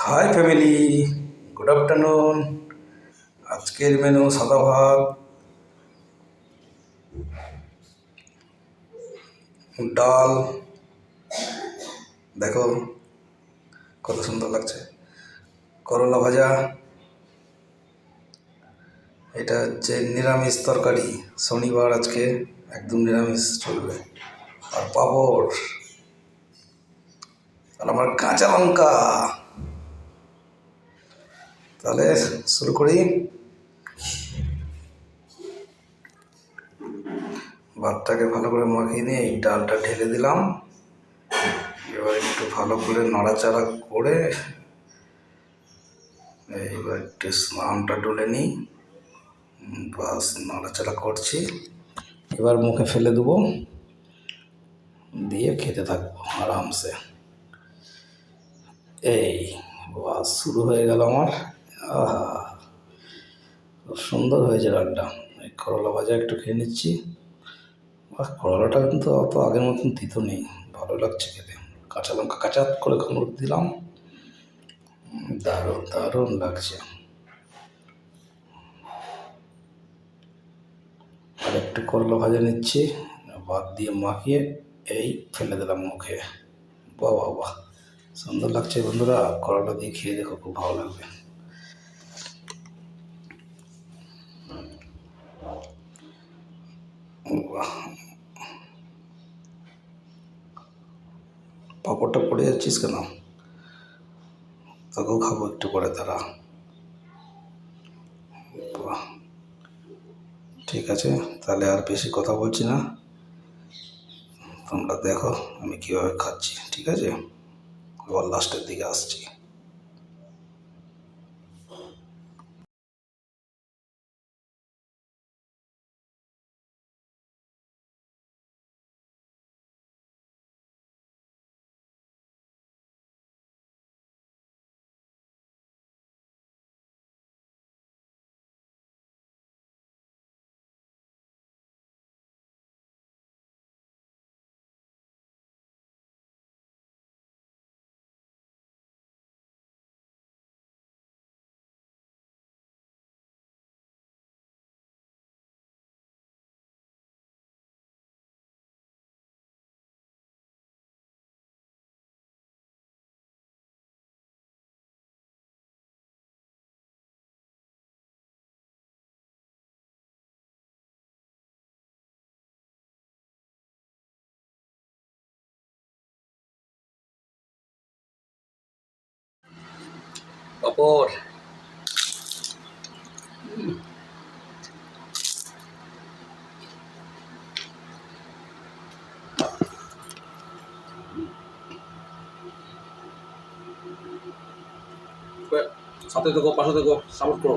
High family, good afternoon. আজকের menu সাদা ভাত, ডাল। দেখো কত সুন্দর লাগছে। করলা ভাজা, এটা হচ্ছে নিরামিষ তরকারি। শনিবার আজকে একদম নিরামিষ চলবে। আর পাঁপড়, আর আমার কাঁচা লঙ্কা। তাহলে শুরু করি। ভাতটাকে ভালো করে মাখিয়ে নিয়ে এই ডালটা ঢেলে দিলাম। এবার একটু ভালো করে নাড়াচাড়া করে এইবার একটু স্নানটা ডলে নিই। বাস নাড়াচাড়া করছি। এবার মুখে ফেলে দেবো, দিয়ে খেতে থাকবো আরামসে। এই বাস শুরু হয়ে গেল আমার। আহা, খুব সুন্দর হয়েছে ডালটা। এই করলা ভাজা একটু খেয়ে নিচ্ছি। করলাটা কিন্তু অত আগের মতন তিতো নেই, ভালো লাগছে খেতে। কাঁচা লঙ্কা কাঁচা করে কামড় দিলাম, দারুণ দারুণ লাগছে। আর একটু করলা ভাজা নিচ্ছি, ভাত দিয়ে মাখিয়ে এই ফেলে দিলাম মুখে। বাহ বাহ বাহ, সুন্দর লাগছে বন্ধুরা। করলা দিয়ে খেয়ে দেখো, খুব ভালো লাগবে। বাহ, পাঁপড়টা পড়ে যাচ্ছিস কেন? তোকেও খাবো একটু পরে, তারা। বাহ, ঠিক আছে, তাহলে আর বেশি কথা বলছি না। তোমরা দেখো আমি কীভাবে খাচ্ছি, ঠিক আছে? আবার লাস্টের দিকে আসছি। পাঁপড়, সাথে থেকো, পাশে থেকো, সাপোর্ট করো।